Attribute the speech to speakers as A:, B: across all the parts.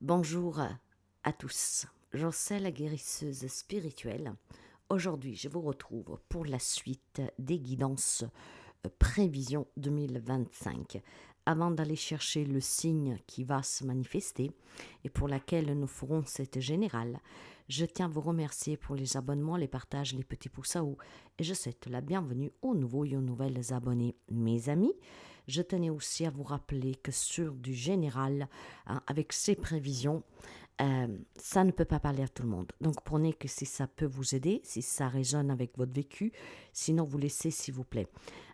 A: Bonjour à tous, j'en sais la guérisseuse spirituelle. Aujourd'hui, je vous retrouve pour la suite des guidances prévision 2025. Avant d'aller chercher le signe qui va se manifester et pour laquelle nous ferons cette générale, je tiens à vous remercier pour les abonnements, les partages, les petits pouces à haut et je souhaite la bienvenue aux nouveaux et aux nouvelles abonnés. Mes amis, je tenais aussi à vous rappeler que sur du général, avec ces prévisions, ça ne peut pas parler à tout le monde. Donc prenez que si ça peut vous aider, si ça résonne avec votre vécu, sinon vous laissez s'il vous plaît.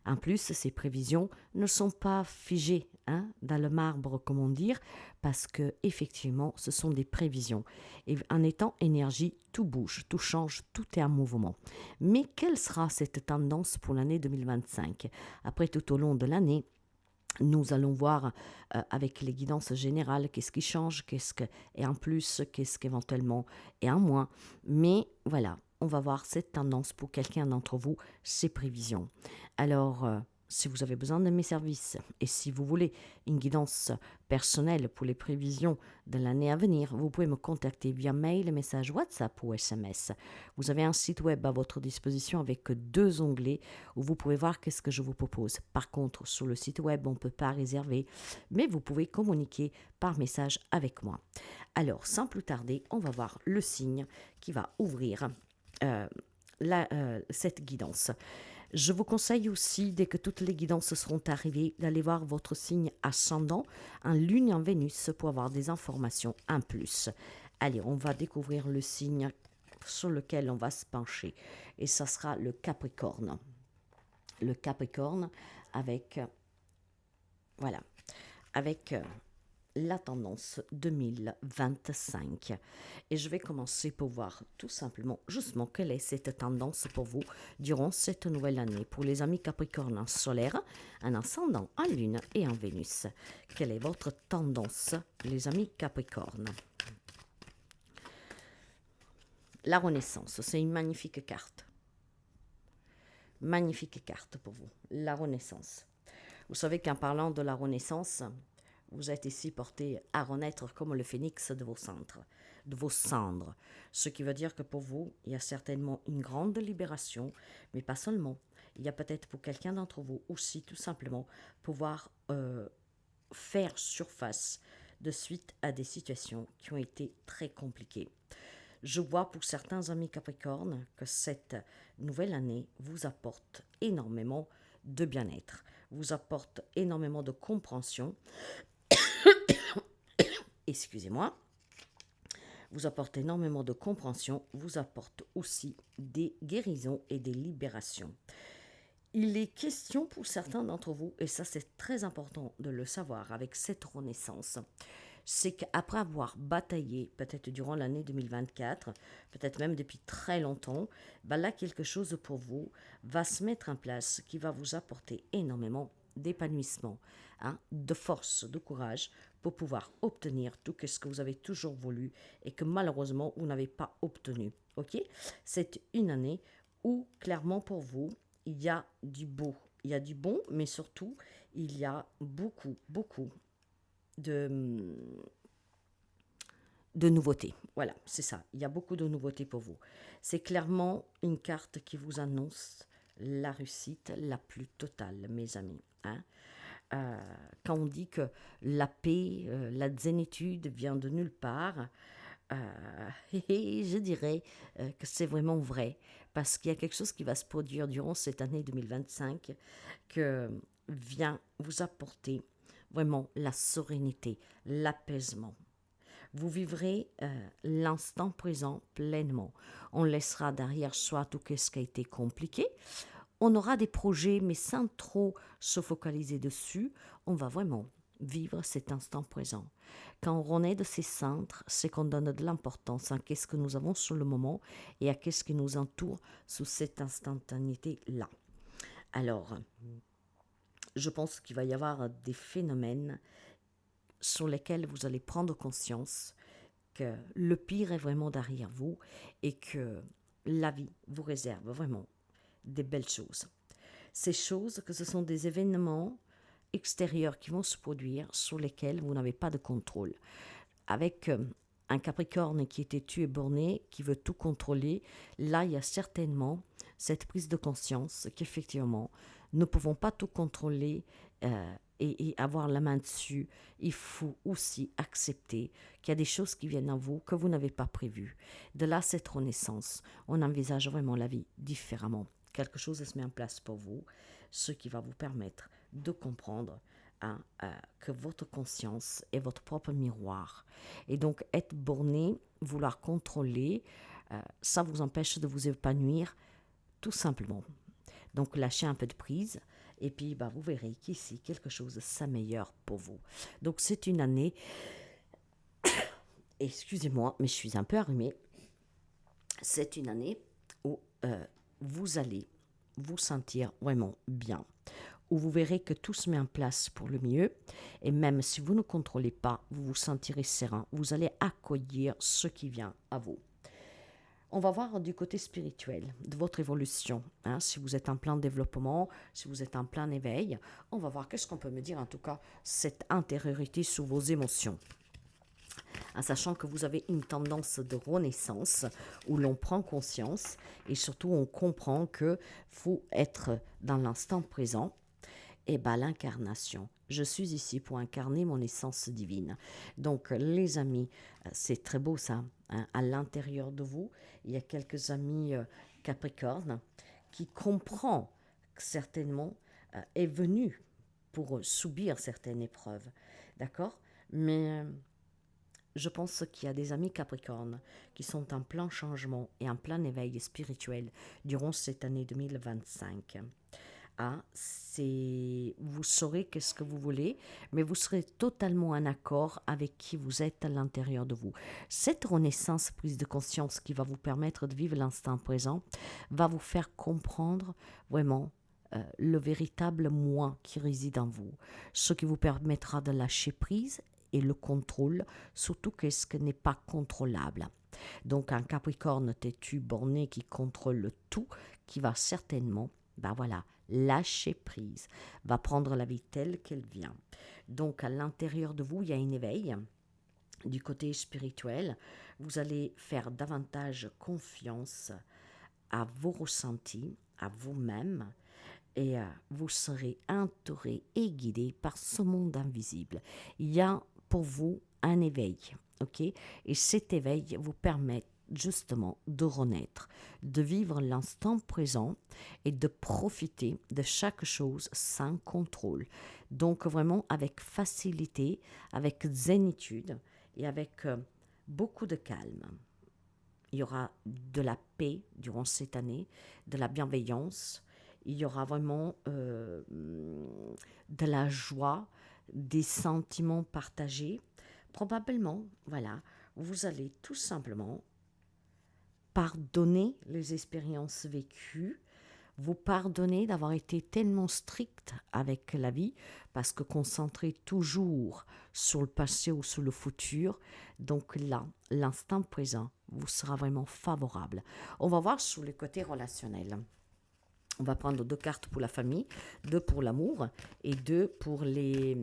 A: En plus, ces prévisions ne sont pas figées dans le marbre, comme on dit, parce que effectivement, ce sont des prévisions. Et en étant énergie, tout bouge, tout change, tout est en mouvement. Mais quelle sera cette tendance pour l'année 2025? Après, tout au long de l'année, nous allons voir avec les guidances générales qu'est-ce qui change, et en plus, qu'est-ce qu'éventuellement est en moins. Mais voilà, on va voir cette tendance pour quelqu'un d'entre vous, ces prévisions. Alors, si vous avez besoin de mes services et si vous voulez une guidance personnelle pour les prévisions de l'année à venir, vous pouvez me contacter via mail, message WhatsApp ou SMS. Vous avez un site web à votre disposition avec 2 onglets où vous pouvez voir qu'est-ce que je vous propose. Par contre, sur le site web, on ne peut pas réserver, mais vous pouvez communiquer par message avec moi. Alors, sans plus tarder, on va voir le signe qui va ouvrir cette guidance. Je vous conseille aussi, dès que toutes les guidances seront arrivées, d'aller voir votre signe ascendant en Lune et en Vénus pour avoir des informations en plus. Allez, on va découvrir le signe sur lequel on va se pencher. Et ça sera le Capricorne. Le Capricorne avec, voilà, avec la tendance 2025. Et je vais commencer pour voir tout simplement, justement, quelle est cette tendance pour vous durant cette nouvelle année. Pour les amis Capricorne en solaire, en ascendant, en lune et en Vénus. Quelle est votre tendance, les amis Capricorne? La Renaissance, c'est une magnifique carte. Magnifique carte pour vous, la Renaissance. Vous savez qu'en parlant de la Renaissance, vous êtes ici porté à renaître comme le phénix de vos cendres. Ce qui veut dire que pour vous, il y a certainement une grande libération, mais pas seulement. Il y a peut-être pour quelqu'un d'entre vous aussi tout simplement pouvoir faire surface de suite à des situations qui ont été très compliquées. Je vois pour certains amis Capricorne que cette nouvelle année vous apporte énormément de bien-être, vous apporte énormément de compréhension, excusez-moi, vous apporte énormément de compréhension, vous apporte aussi des guérisons et des libérations. Il est question pour certains d'entre vous, et ça c'est très important de le savoir avec cette renaissance, c'est qu'après avoir bataillé, peut-être durant l'année 2024, peut-être même depuis très longtemps, là quelque chose pour vous va se mettre en place qui va vous apporter énormément d'épanouissement, de force, de courage pour pouvoir obtenir tout ce que vous avez toujours voulu et que malheureusement vous n'avez pas obtenu. Ok? C'est une année où clairement pour vous, il y a du beau, il y a du bon, mais surtout il y a beaucoup, beaucoup de, de nouveautés. Voilà, c'est ça. Il y a beaucoup de nouveautés pour vous. C'est clairement une carte qui vous annonce la réussite la plus totale, mes amis. Quand on dit que la paix, la zénitude vient de nulle part, et je dirais que c'est vraiment vrai, parce qu'il y a quelque chose qui va se produire durant cette année 2025 que vient vous apporter vraiment la sérénité, l'apaisement. Vous vivrez l'instant présent pleinement. On laissera derrière soi tout ce qui a été compliqué. On aura des projets, mais sans trop se focaliser dessus. On va vraiment vivre cet instant présent. Quand on renaît de ces centres, c'est qu'on donne de l'importance à ce que nous avons sur le moment et à ce qui nous entoure sous cette instantanéité-là. Alors, je pense qu'il va y avoir des phénomènes sur lesquels vous allez prendre conscience que le pire est vraiment derrière vous et que la vie vous réserve vraiment des belles choses. Ces choses, que ce sont des événements extérieurs qui vont se produire sur lesquels vous n'avez pas de contrôle. avec un Capricorne qui est têtu et borné, qui veut tout contrôler, là, il y a certainement cette prise de conscience qu'effectivement, nous ne pouvons pas tout contrôler et avoir la main dessus. Il faut aussi accepter qu'il y a des choses qui viennent à vous que vous n'avez pas prévues. De là, cette renaissance, on envisage vraiment la vie différemment. Quelque chose se met en place pour vous, ce qui va vous permettre de comprendre que votre conscience est votre propre miroir. Et donc, être borné, vouloir contrôler, ça vous empêche de vous épanouir tout simplement. Donc, lâchez un peu de prise et puis vous verrez qu'ici, quelque chose s'améliore pour vous. Donc, c'est une année, excusez-moi, mais je suis un peu arrumée, c'est une année où vous allez vous sentir vraiment bien, où vous verrez que tout se met en place pour le mieux, et même si vous ne contrôlez pas, vous vous sentirez serein, vous allez accueillir ce qui vient à vous. On va voir du côté spirituel de votre évolution. Si vous êtes en plein développement, si vous êtes en plein éveil, on va voir qu'est-ce qu'on peut me dire, en tout cas, cette intériorité sous vos émotions. En sachant que vous avez une tendance de renaissance où l'on prend conscience et surtout on comprend que faut être dans l'instant présent. Et l'incarnation. Je suis ici pour incarner mon essence divine. Donc, les amis, c'est très beau ça. À l'intérieur de vous, il y a quelques amis Capricorne qui comprend certainement est venu pour subir certaines épreuves. D'accord? Mais je pense qu'il y a des amis Capricorne qui sont en plein changement et en plein éveil spirituel durant cette année 2025. Vous saurez qu'est-ce que vous voulez, mais vous serez totalement en accord avec qui vous êtes à l'intérieur de vous. Cette renaissance, prise de conscience qui va vous permettre de vivre l'instant présent, va vous faire comprendre vraiment le véritable moi qui réside en vous, ce qui vous permettra de lâcher prise et le contrôle, surtout qu'est-ce qui n'est pas contrôlable. Donc un Capricorne têtu, borné, qui contrôle tout, qui va certainement, lâcher prise, va prendre la vie telle qu'elle vient. Donc à l'intérieur de vous, il y a un éveil. Du côté spirituel, vous allez faire davantage confiance à vos ressentis, à vous-même, et vous serez entouré et guidé par ce monde invisible. Il y a pour vous un éveil, ok? Et cet éveil vous permet justement de renaître, de vivre l'instant présent et de profiter de chaque chose sans contrôle. Donc vraiment avec facilité, avec zénitude et avec beaucoup de calme. Il y aura de la paix durant cette année, de la bienveillance, il y aura vraiment de la joie, des sentiments partagés. Probablement, vous allez tout simplement pardonner les expériences vécues, vous pardonner d'avoir été tellement strict avec la vie, parce que concentré toujours sur le passé ou sur le futur, donc là, l'instant présent vous sera vraiment favorable. On va voir sur le côté relationnel. On va prendre 2 cartes pour la famille, 2 pour l'amour et 2 pour les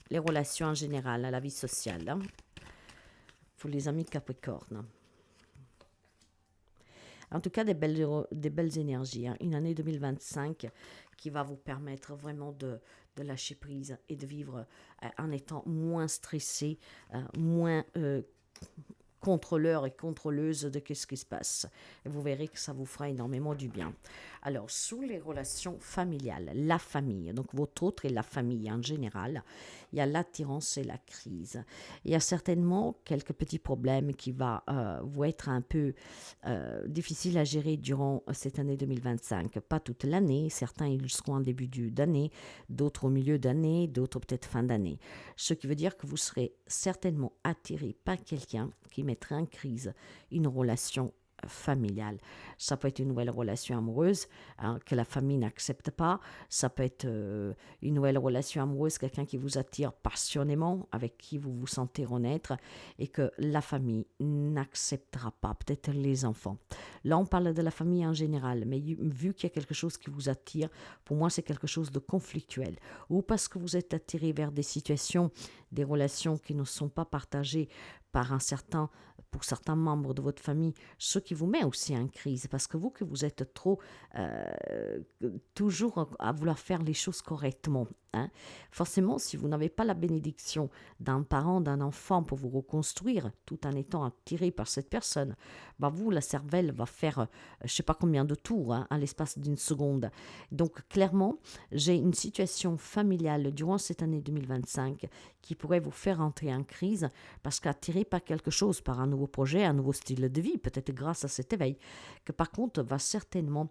A: relations en général, la vie sociale. Pour les amis Capricorne. En tout cas, des belles énergies. Une année 2025 qui va vous permettre vraiment de lâcher prise et de vivre en étant moins stressé, moins contrôleur et contrôleuse de ce qui se passe. Et vous verrez que ça vous fera énormément du bien. Alors, sous les relations familiales, la famille, donc votre autre et la famille en général, il y a l'attirance et la crise. Il y a certainement quelques petits problèmes qui vont vous être un peu difficiles à gérer durant cette année 2025. Pas toute l'année, certains ils seront en début d'année, d'autres au milieu d'année, d'autres peut-être fin d'année. Ce qui veut dire que vous serez certainement attiré par quelqu'un qui mettra en crise une relation familiale. Ça peut être une nouvelle relation amoureuse que la famille n'accepte pas. Ça peut être une nouvelle relation amoureuse, quelqu'un qui vous attire passionnément, avec qui vous vous sentez renaître et que la famille n'acceptera pas, peut-être les enfants. Là, on parle de la famille en général, mais vu qu'il y a quelque chose qui vous attire, pour moi, c'est quelque chose de conflictuel. Ou parce que vous êtes attiré vers des situations, des relations qui ne sont pas partagées par pour certains membres de votre famille, ce qui vous met aussi en crise, parce que vous êtes trop toujours à vouloir faire les choses correctement. Forcément, si vous n'avez pas la bénédiction d'un parent, d'un enfant pour vous reconstruire, tout en étant attiré par cette personne, vous, la cervelle va faire je ne sais pas combien de tours à l'espace d'une seconde. Donc, clairement, j'ai une situation familiale durant cette année 2025 qui pourrait vous faire entrer en crise parce qu'attiré par quelque chose, par un nouveau projet, un nouveau style de vie, peut-être grâce à cet éveil, que par contre va certainement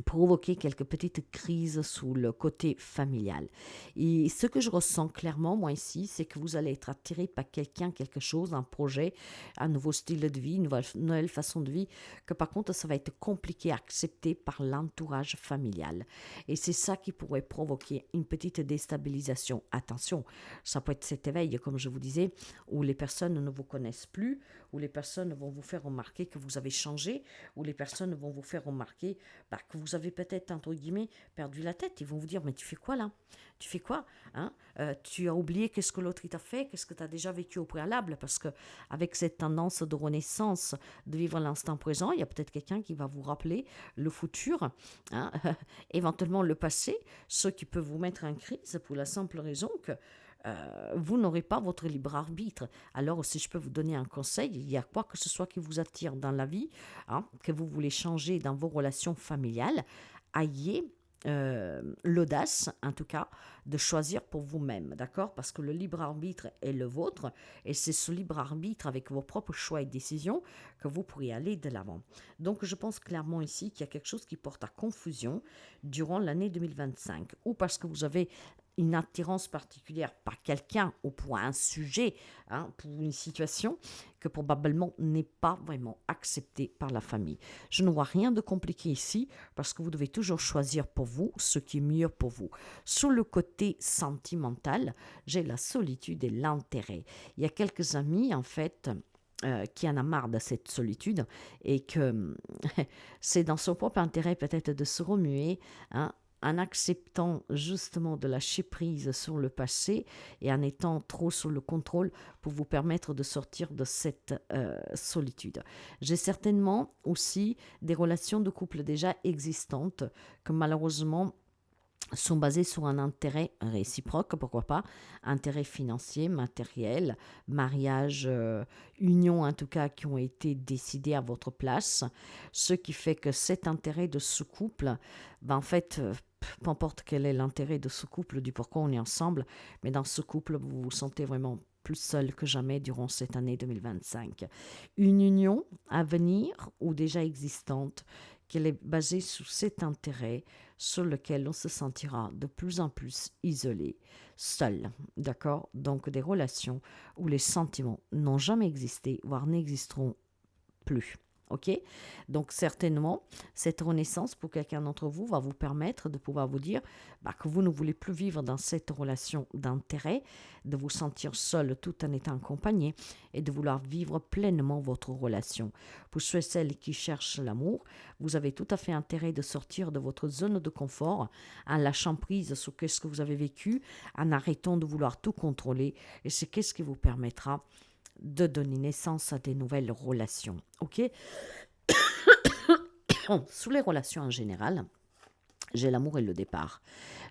A: provoquer quelques petites crises sous le côté familial. Et ce que je ressens clairement, moi ici, c'est que vous allez être attiré par quelqu'un, quelque chose, un projet, un nouveau style de vie, une nouvelle façon de vie, que par contre, ça va être compliqué à accepter par l'entourage familial. Et c'est ça qui pourrait provoquer une petite déstabilisation. Attention, ça peut être cet éveil, comme je vous disais, où les personnes ne vous connaissent plus, où les personnes vont vous faire remarquer que vous avez changé, où les personnes vont vous faire remarquer que vous avez peut-être, entre guillemets, perdu la tête. Ils vont vous dire, mais tu fais quoi là? Tu fais quoi? Tu as oublié qu'est-ce que l'autre t'a fait? Qu'est-ce que tu as déjà vécu au préalable? Parce qu'avec cette tendance de renaissance, de vivre l'instant présent, il y a peut-être quelqu'un qui va vous rappeler le futur, éventuellement le passé, ce qui peut vous mettre en crise pour la simple raison que vous n'aurez pas votre libre arbitre. Alors, si je peux vous donner un conseil, il y a quoi que ce soit qui vous attire dans la vie, que vous voulez changer dans vos relations familiales, ayez l'audace, en tout cas, de choisir pour vous-même, d'accord? Parce que le libre arbitre est le vôtre, et c'est ce libre arbitre avec vos propres choix et décisions que vous pourrez aller de l'avant. Donc, je pense clairement ici qu'il y a quelque chose qui porte à confusion durant l'année 2025, ou parce que vous avez une attirance particulière par quelqu'un ou pour un sujet, pour une situation que probablement n'est pas vraiment acceptée par la famille. Je ne vois rien de compliqué ici parce que vous devez toujours choisir pour vous ce qui est mieux pour vous. Sur le côté sentimental, j'ai la solitude et l'intérêt. Il y a quelques amis en fait qui en a marre de cette solitude et que c'est dans son propre intérêt peut-être de se remuer, en acceptant justement de lâcher prise sur le passé et en étant trop sur le contrôle pour vous permettre de sortir de cette solitude. J'ai certainement aussi des relations de couple déjà existantes que malheureusement sont basées sur un intérêt réciproque, pourquoi pas, intérêt financier, matériel, mariage, union en tout cas, qui ont été décidés à votre place, ce qui fait que cet intérêt de ce couple, en fait, peu importe quel est l'intérêt de ce couple, du pourquoi on est ensemble, mais dans ce couple, vous vous sentez vraiment plus seul que jamais durant cette année 2025. Une union à venir ou déjà existante, qu'elle est basée sur cet intérêt sur lequel on se sentira de plus en plus isolé, seul, d'accord? Donc des relations où les sentiments n'ont jamais existé, voire n'existeront plus. Ok? Donc certainement, cette renaissance pour quelqu'un d'entre vous va vous permettre de pouvoir vous dire que vous ne voulez plus vivre dans cette relation d'intérêt, de vous sentir seul tout en étant accompagné et de vouloir vivre pleinement votre relation. Pour ceux et celles qui cherchent l'amour, vous avez tout à fait intérêt de sortir de votre zone de confort en lâchant prise sur ce que vous avez vécu, en arrêtant de vouloir tout contrôler et c'est ce qui vous permettra de donner naissance à des nouvelles relations. Ok? Sous les relations en général, j'ai l'amour et le départ.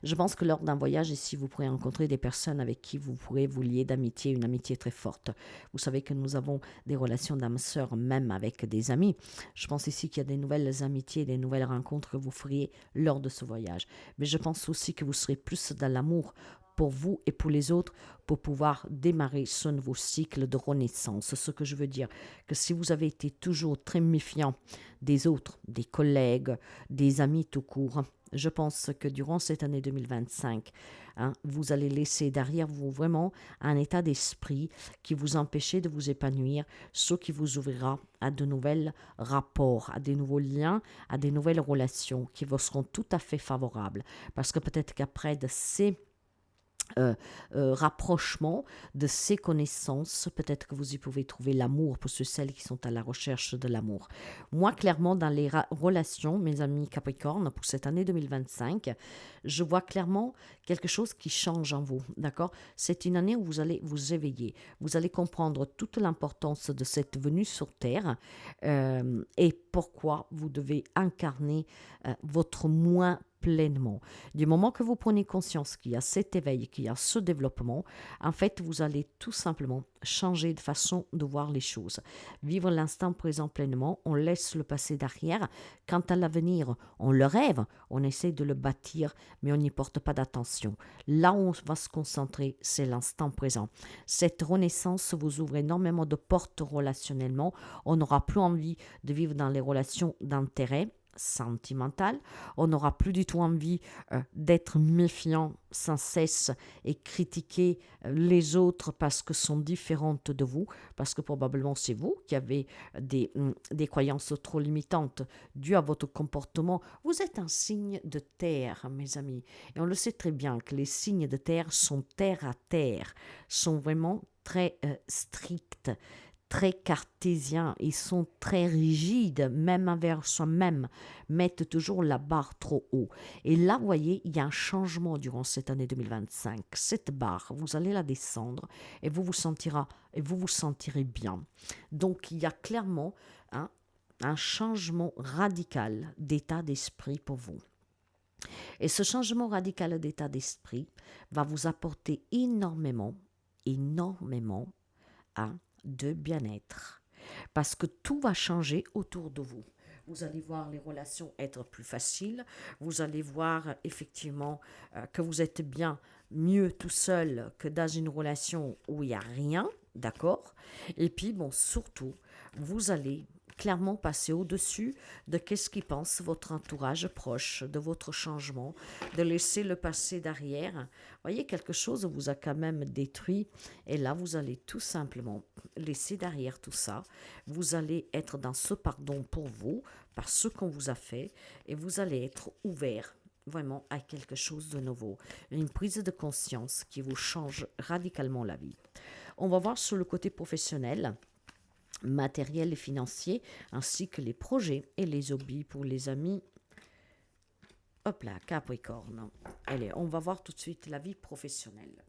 A: Je pense que lors d'un voyage ici, vous pourrez rencontrer des personnes avec qui vous pourrez vous lier d'amitié, une amitié très forte. Vous savez que nous avons des relations d'âme-sœur même avec des amis. Je pense ici qu'il y a des nouvelles amitiés, des nouvelles rencontres que vous feriez lors de ce voyage. Mais je pense aussi que vous serez plus dans l'amour pour vous et pour les autres pour pouvoir démarrer ce nouveau cycle de renaissance. Ce que je veux dire, que si vous avez été toujours très méfiant des autres, des collègues, des amis tout court, je pense que durant cette année 2025, vous allez laisser derrière vous vraiment un état d'esprit qui vous empêchait de vous épanouir, ce qui vous ouvrira à de nouveaux rapports, à des nouveaux liens, à des nouvelles relations qui vous seront tout à fait favorables. Parce que peut-être qu'après de ces rapprochement de ces connaissances, peut-être que vous y pouvez trouver l'amour pour ceux celles qui sont à la recherche de l'amour. Moi, clairement, dans les relations, mes amis Capricorne, pour cette année 2025, je vois clairement quelque chose qui change en vous, d'accord? C'est une année où vous allez vous éveiller, vous allez comprendre toute l'importance de cette venue sur Terre et pourquoi vous devez incarner votre moi pleinement. Du moment que vous prenez conscience qu'il y a cet éveil, qu'il y a ce développement, en fait, vous allez tout simplement changer de façon de voir les choses. Vivre l'instant présent pleinement, on laisse le passé derrière. Quant à l'avenir, on le rêve, on essaie de le bâtir, mais on n'y porte pas d'attention. Là où on va se concentrer, c'est l'instant présent. Cette renaissance vous ouvre énormément de portes relationnellement. On n'aura plus envie de vivre dans les relations d'intérêt sentimentale, on n'aura plus du tout envie d'être méfiant sans cesse et critiquer les autres parce que sont différentes de vous, parce que probablement c'est vous qui avez des croyances trop limitantes dues à votre comportement. Vous êtes un signe de terre, mes amis, et on le sait très bien que les signes de terre sont terre à terre, sont vraiment très stricts, très cartésiens, ils sont très rigides, même envers soi-même, mettent toujours la barre trop haut. Et là, vous voyez, il y a un changement durant cette année 2025. Cette barre, vous allez la descendre et vous vous sentirez bien. Donc, il y a clairement un changement radical d'état d'esprit pour vous. Et ce changement radical d'état d'esprit va vous apporter énormément de bien-être. Parce que tout va changer autour de vous. Vous allez voir les relations être plus faciles. Vous allez voir effectivement que vous êtes bien mieux tout seul que dans une relation où il n'y a rien, d'accord? Et puis, bon, surtout, vous allez clairement passer au-dessus de qu'est-ce qui pense votre entourage proche, de votre changement, de laisser le passé derrière. Voyez, quelque chose vous a quand même détruit et là, vous allez tout simplement laisser derrière tout ça. Vous allez être dans ce pardon pour vous, par ce qu'on vous a fait et vous allez être ouvert vraiment à quelque chose de nouveau. Une prise de conscience qui vous change radicalement la vie. On va voir sur le côté professionnel, matériel et financier, ainsi que les projets et les hobbies pour les amis. Hop là, Capricorne. Allez, on va voir tout de suite la vie professionnelle.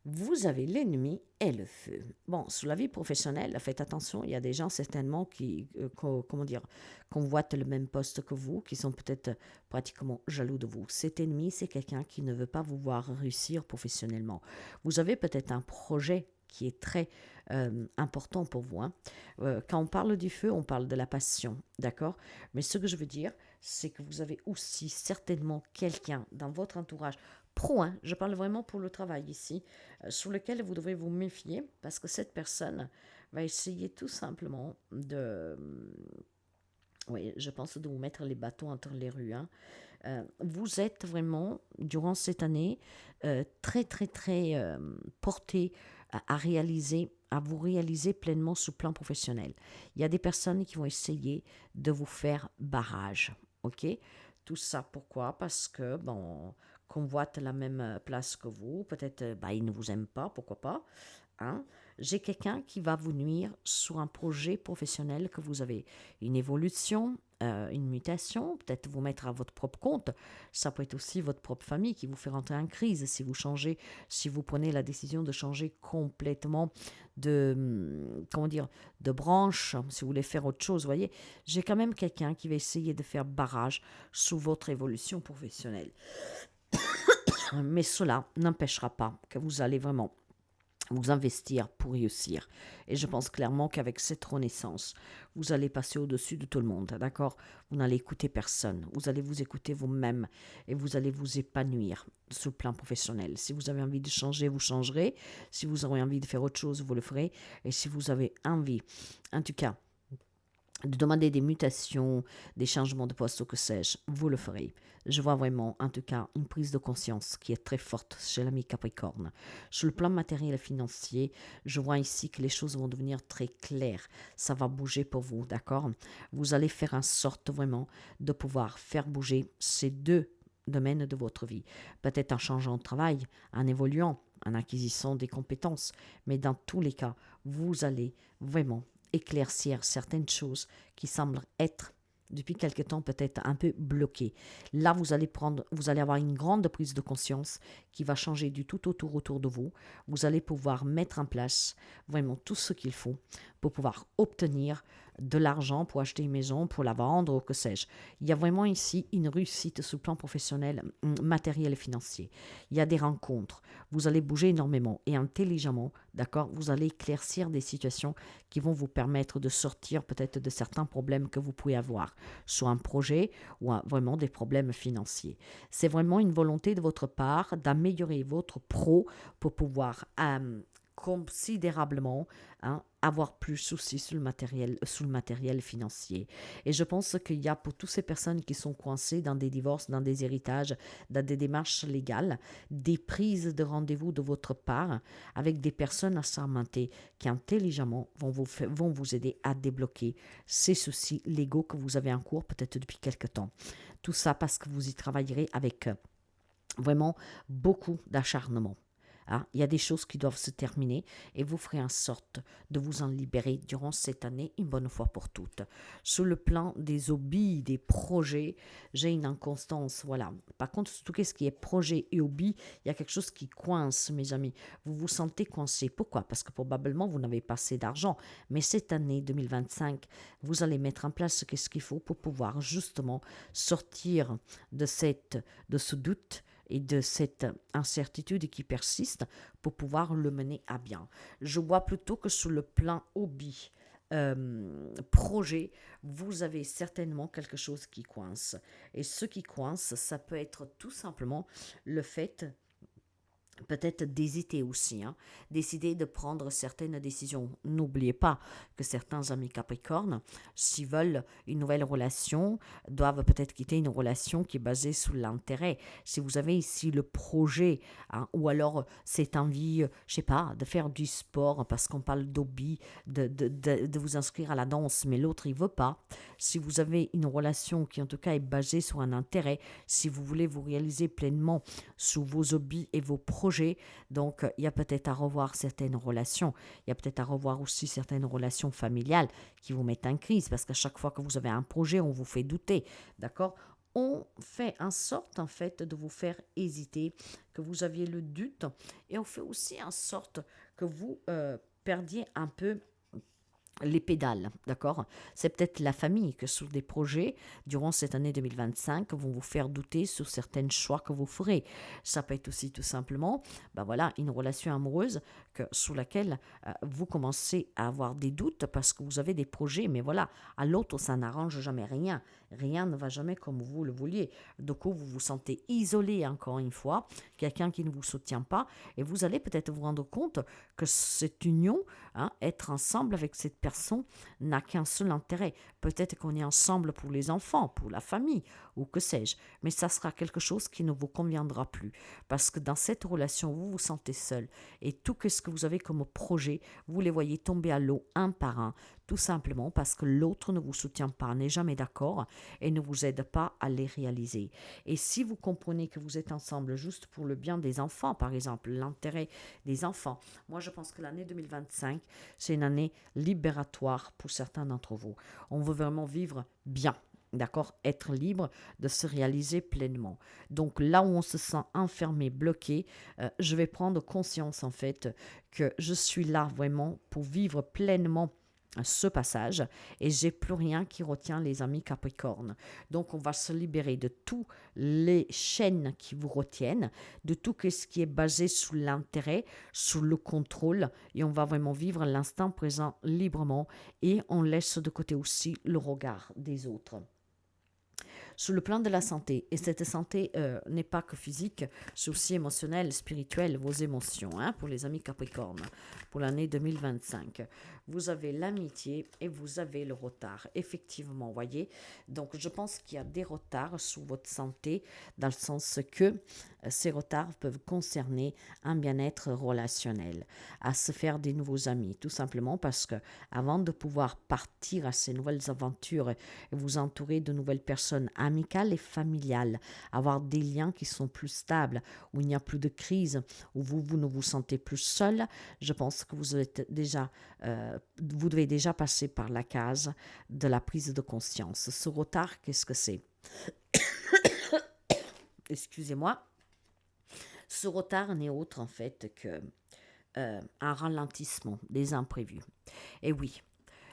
A: Vous avez l'ennemi et le feu. Bon, sur la vie professionnelle, faites attention, il y a des gens certainement qui, convoitent le même poste que vous, qui sont peut-être pratiquement jaloux de vous. Cet ennemi, c'est quelqu'un qui ne veut pas vous voir réussir professionnellement. Vous avez peut-être un projet qui est très important pour vous. Quand on parle du feu, on parle de la passion, d'accord? Mais ce que je veux dire, c'est que vous avez aussi certainement quelqu'un dans votre entourage pro, je parle vraiment pour le travail ici, sur lequel vous devez vous méfier parce que cette personne va essayer tout simplement de, oui, je pense de vous mettre les bâtons entre les rues. Vous êtes vraiment, durant cette année, très, très, très porté à vous réaliser pleinement sur le plan professionnel. Il y a des personnes qui vont essayer de vous faire barrage, ok? Tout ça, pourquoi? Parce que, bon, convoitent la même place que vous, peut-être, ils ne vous aiment pas, pourquoi pas, J'ai quelqu'un qui va vous nuire sur un projet professionnel que vous avez. Une évolution, une mutation, peut-être vous mettre à votre propre compte. Ça peut être aussi votre propre famille qui vous fait rentrer en crise si vous changez, si vous prenez la décision de changer complètement de branche, si vous voulez faire autre chose, voyez. J'ai quand même quelqu'un qui va essayer de faire barrage sous votre évolution professionnelle. Mais cela n'empêchera pas que vous allez vraiment vous investir pour réussir. Et je pense clairement qu'avec cette renaissance, vous allez passer au-dessus de tout le monde, d'accord? Vous n'allez écouter personne, vous allez vous écouter vous-même et vous allez vous épanouir sur le plan professionnel. Si vous avez envie de changer, vous changerez. Si vous avez envie de faire autre chose, vous le ferez. Et si vous avez envie, en tout cas, de demander des mutations, des changements de poste ou que sais-je, vous le ferez. Je vois vraiment, en tout cas, une prise de conscience qui est très forte chez l'ami Capricorne. Sur le plan matériel et financier, je vois ici que les choses vont devenir très claires. Ça va bouger pour vous, d'accord? Vous allez faire en sorte vraiment de pouvoir faire bouger ces deux domaines de votre vie. Peut-être en changeant de travail, en évoluant, en acquisissant des compétences. Mais dans tous les cas, vous allez vraiment éclaircir certaines choses qui semblent être depuis quelque temps peut-être un peu bloquées. Là, vous allez avoir une grande prise de conscience qui va changer du tout autour de vous. Vous allez pouvoir mettre en place vraiment tout ce qu'il faut pour pouvoir obtenir de l'argent pour acheter une maison, pour la vendre, ou que sais-je. Il y a vraiment ici une réussite sur le plan professionnel, matériel et financier. Il y a des rencontres. Vous allez bouger énormément et intelligemment, d'accord? Vous allez éclaircir des situations qui vont vous permettre de sortir peut-être de certains problèmes que vous pouvez avoir, soit un projet ou vraiment des problèmes financiers. C'est vraiment une volonté de votre part d'améliorer votre pro pour pouvoir considérablement avoir plus souci sur le matériel financier. Et je pense qu'il y a pour toutes ces personnes qui sont coincées dans des divorces, dans des héritages, dans des démarches légales, des prises de rendez-vous de votre part avec des personnes assermentées qui intelligemment vont vous aider à débloquer ces soucis légaux que vous avez en cours peut-être depuis quelque temps. Tout ça parce que vous y travaillerez avec vraiment beaucoup d'acharnement. Il y a des choses qui doivent se terminer et vous ferez en sorte de vous en libérer durant cette année une bonne fois pour toutes. Sur le plan des hobbies, des projets, j'ai une inconstance, voilà. Par contre, tout ce qui est projet et hobby, il y a quelque chose qui coince, mes amis. Vous vous sentez coincé. Pourquoi? Parce que probablement, vous n'avez pas assez d'argent. Mais cette année 2025, vous allez mettre en place ce qu'il faut pour pouvoir justement sortir de ce doute et de cette incertitude qui persiste pour pouvoir le mener à bien. Je vois plutôt que sur le plan hobby, projet, vous avez certainement quelque chose qui coince. Et ce qui coince, ça peut être tout simplement le fait peut-être d'hésiter aussi, décider de prendre certaines décisions. N'oubliez pas que certains amis Capricorne, s'ils veulent une nouvelle relation, doivent peut-être quitter une relation qui est basée sur l'intérêt. Si vous avez ici le projet, ou alors cette envie, je sais pas, de faire du sport, parce qu'on parle d'hobby, de vous inscrire à la danse, mais l'autre il veut pas. Si vous avez une relation qui en tout cas est basée sur un intérêt, si vous voulez vous réaliser pleinement sous vos hobbies et vos projets, donc il y a peut-être à revoir certaines relations, il y a peut-être à revoir aussi certaines relations familiales qui vous mettent en crise, parce qu'à chaque fois que vous avez un projet, on vous fait douter, d'accord? On fait en sorte en fait de vous faire hésiter, que vous aviez le doute, et on fait aussi en sorte que vous perdiez un peu les pédales, d'accord? C'est peut-être la famille que sur des projets, durant cette année 2025, vont vous faire douter sur certains choix que vous ferez. Ça peut être aussi tout simplement, voilà, une relation amoureuse sous laquelle vous commencez à avoir des doutes parce que vous avez des projets, mais voilà, à l'autre, ça n'arrange jamais rien. Rien ne va jamais comme vous le vouliez. Du coup, vous vous sentez isolé encore une fois, quelqu'un qui ne vous soutient pas, et vous allez peut-être vous rendre compte que cette union, être ensemble avec cette personne n'a qu'un seul intérêt. Peut-être qu'on est ensemble pour les enfants, pour la famille, ou que sais-je. Mais ça sera quelque chose qui ne vous conviendra plus. Parce que dans cette relation, vous vous sentez seul. Et tout ce que vous avez comme projet, vous les voyez tomber à l'eau un par un. Tout simplement parce que l'autre ne vous soutient pas, n'est jamais d'accord et ne vous aide pas à les réaliser. Et si vous comprenez que vous êtes ensemble juste pour le bien des enfants, par exemple, l'intérêt des enfants, moi je pense que l'année 2025, c'est une année libératoire pour certains d'entre vous. On veut vraiment vivre bien. D'accord? Être libre de se réaliser pleinement. Donc là où on se sent enfermé, bloqué, je vais prendre conscience en fait que je suis là vraiment pour vivre pleinement ce passage et j'ai plus rien qui retient les amis Capricorne. Donc on va se libérer de tous les chaînes qui vous retiennent, de tout ce qui est basé sous l'intérêt, sous le contrôle et on va vraiment vivre l'instant présent librement et on laisse de côté aussi le regard des autres. Sur le plan de la santé, et cette santé n'est pas que physique, c'est aussi émotionnel, spirituel, vos émotions, pour les amis Capricorne, pour l'année 2025. Vous avez l'amitié et vous avez le retard. Effectivement, voyez. Donc, je pense qu'il y a des retards sur votre santé, dans le sens que ces retards peuvent concerner un bien-être relationnel, à se faire des nouveaux amis, tout simplement parce que avant de pouvoir partir à ces nouvelles aventures et vous entourer de nouvelles personnes amicales et familiales, avoir des liens qui sont plus stables, où il n'y a plus de crise, où vous ne vous sentez plus seul, je pense que vous devez déjà passer par la case de la prise de conscience. Ce retard, qu'est-ce que c'est? Excusez-moi. Ce retard n'est autre en fait que un ralentissement des imprévus. Et oui,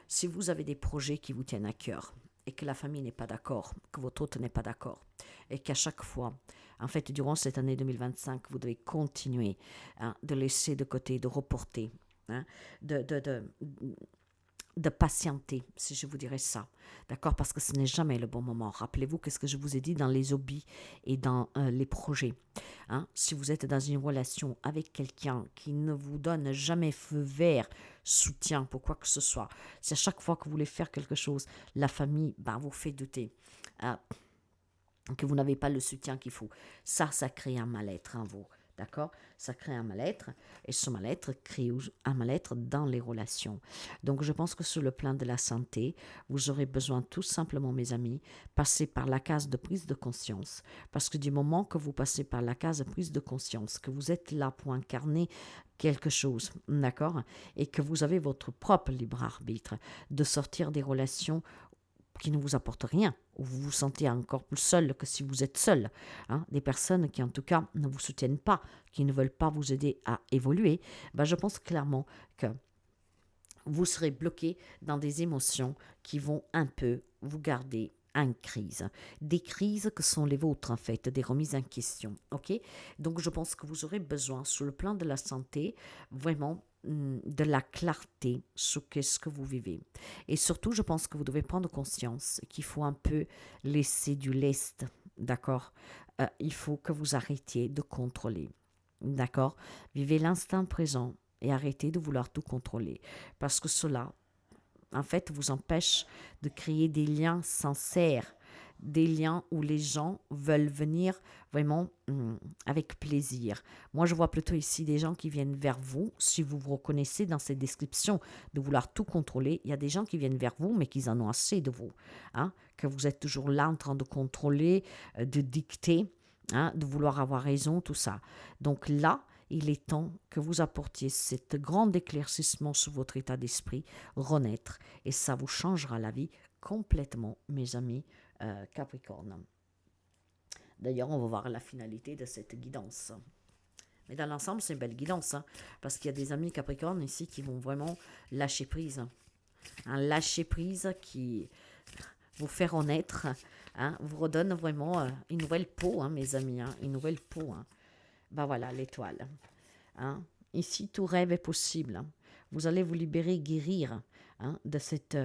A: si vous avez des projets qui vous tiennent à cœur et que la famille n'est pas d'accord, que votre hôte n'est pas d'accord, et qu'à chaque fois, en fait, durant cette année 2025, vous devez continuer de laisser de côté, de reporter, de patienter, si je vous dirais ça, d'accord, parce que ce n'est jamais le bon moment. Rappelez-vous qu'est-ce que je vous ai dit dans les hobbies et dans les projets. Si vous êtes dans une relation avec quelqu'un qui ne vous donne jamais feu vert, soutien pour quoi que ce soit, si à chaque fois que vous voulez faire quelque chose, la famille vous fait douter, que vous n'avez pas le soutien qu'il faut, ça crée un mal-être en vous. D'accord? Ça crée un mal-être et ce mal-être crée un mal-être dans les relations. Donc je pense que sur le plan de la santé, vous aurez besoin tout simplement, mes amis, passer par la case de prise de conscience. Parce que du moment que vous passez par la case de prise de conscience, que vous êtes là pour incarner quelque chose, d'accord? Et que vous avez votre propre libre arbitre de sortir des relations qui ne vous apportent rien, ou vous vous sentez encore plus seul que si vous êtes seul, des personnes qui en tout cas ne vous soutiennent pas, qui ne veulent pas vous aider à évoluer, je pense clairement que vous serez bloqué dans des émotions qui vont un peu vous garder en crise. Des crises que sont les vôtres en fait, des remises en question, ok? Donc je pense que vous aurez besoin sur le plan de la santé, vraiment de la clarté sur qu'est-ce que vous vivez. Et surtout, je pense que vous devez prendre conscience qu'il faut un peu laisser du lest, d'accord? Il faut que vous arrêtiez de contrôler, d'accord? Vivez l'instant présent et arrêtez de vouloir tout contrôler. Parce que cela, en fait, vous empêche de créer des liens sincères, des liens où les gens veulent venir vraiment avec plaisir. Moi, je vois plutôt ici des gens qui viennent vers vous. Si vous vous reconnaissez dans cette description de vouloir tout contrôler, il y a des gens qui viennent vers vous, mais qui en ont assez de vous. Que vous êtes toujours là en train de contrôler, de dicter, de vouloir avoir raison, tout ça. Donc là, il est temps que vous apportiez cet grand éclaircissement sur votre état d'esprit, renaître, et ça vous changera la vie complètement, mes amis Capricorne. D'ailleurs, on va voir la finalité de cette guidance. Mais dans l'ensemble, c'est une belle guidance, parce qu'il y a des amis Capricorne ici qui vont vraiment lâcher prise. Un lâcher prise qui vous fait renaître, vous redonne vraiment une nouvelle peau, mes amis, une nouvelle peau. Voilà, l'étoile. Ici, tout rêve est possible. Vous allez vous libérer, guérir de cette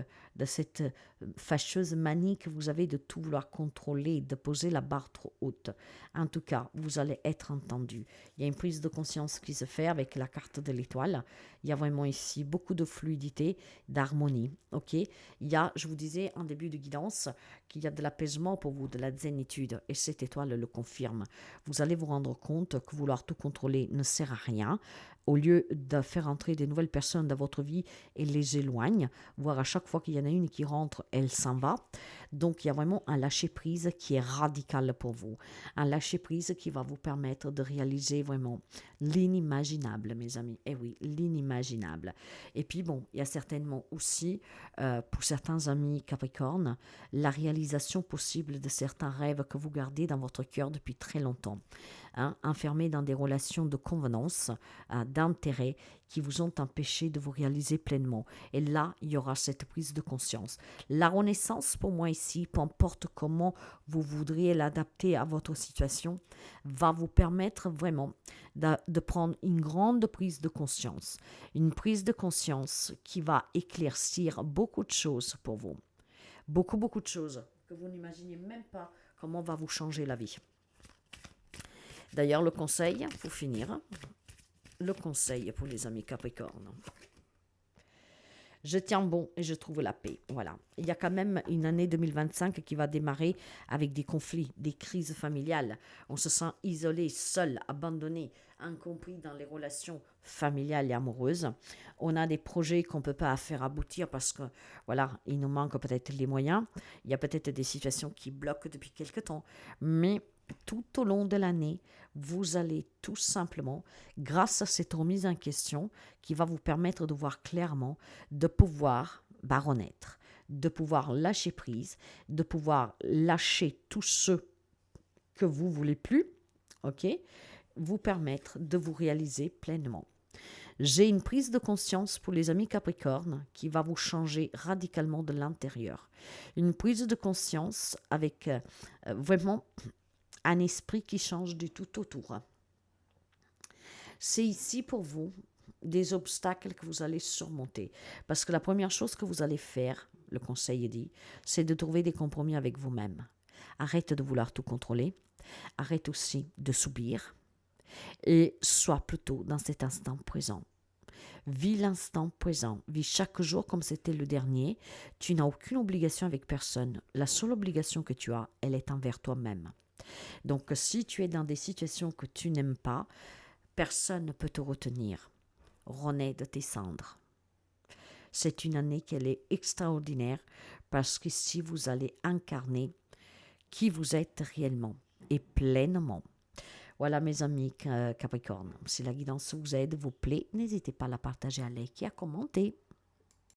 A: fâcheuse manie que vous avez de tout vouloir contrôler, de poser la barre trop haute. En tout cas, vous allez être entendu. Il y a une prise de conscience qui se fait avec la carte de l'étoile. Il y a vraiment ici beaucoup de fluidité, d'harmonie. Ok, il y a, je vous disais en début de guidance, qu'il y a de l'apaisement pour vous, de la zénitude, et cette étoile le confirme. Vous allez vous rendre compte que vouloir tout contrôler ne sert à rien. Au lieu de faire entrer des nouvelles personnes dans votre vie et les éloigne, voire à chaque fois qu'il y en a une qui rentre, elle s'en va. Donc il y a vraiment un lâcher-prise qui est radical pour vous. Un lâcher-prise qui va vous permettre de réaliser vraiment l'inimaginable, mes amis. Eh oui, l'inimaginable. Et puis bon, il y a certainement aussi, pour certains amis Capricorne, la réalisation possible de certains rêves que vous gardez dans votre cœur depuis très longtemps. enfermés dans des relations de convenance, d'intérêt qui vous ont empêché de vous réaliser pleinement. Et là, il y aura cette prise de conscience. La renaissance, pour moi ici, peu importe comment vous voudriez l'adapter à votre situation, va vous permettre vraiment de prendre une grande prise de conscience. Une prise de conscience qui va éclaircir beaucoup de choses pour vous. Beaucoup, beaucoup de choses que vous n'imaginez même pas comment va vous changer la vie. D'ailleurs, le conseil, pour finir, le conseil pour les amis Capricorne. Je tiens bon et je trouve la paix. Voilà. Il y a quand même une année 2025 qui va démarrer avec des conflits, des crises familiales. On se sent isolé, seul, abandonné, incompris dans les relations familiales et amoureuses. On a des projets qu'on ne peut pas faire aboutir parce que, voilà, il nous manque peut-être les moyens. Il y a peut-être des situations qui bloquent depuis quelque temps. Mais tout au long de l'année, vous allez tout simplement, grâce à cette remise en question qui va vous permettre de voir clairement, de pouvoir renaître, de pouvoir lâcher prise, de pouvoir lâcher tout ce que vous ne voulez plus, ok, vous permettre de vous réaliser pleinement. J'ai une prise de conscience pour les amis Capricorne qui va vous changer radicalement de l'intérieur. Une prise de conscience avec vraiment un esprit qui change du tout autour. C'est ici pour vous des obstacles que vous allez surmonter. Parce que la première chose que vous allez faire, le conseil est dit, c'est de trouver des compromis avec vous-même. Arrête de vouloir tout contrôler. Arrête aussi de subir. Et sois plutôt dans cet instant présent. Vis l'instant présent. Vis chaque jour comme c'était le dernier. Tu n'as aucune obligation avec personne. La seule obligation que tu as, elle est envers toi-même. Donc, si tu es dans des situations que tu n'aimes pas, personne ne peut te retenir. Renais de tes cendres. C'est une année qui est extraordinaire parce qu'ici, vous allez incarner qui vous êtes réellement et pleinement. Voilà mes amis Capricorne. Si la guidance vous aide, vous plaît, n'hésitez pas à la partager, à liker et à commenter.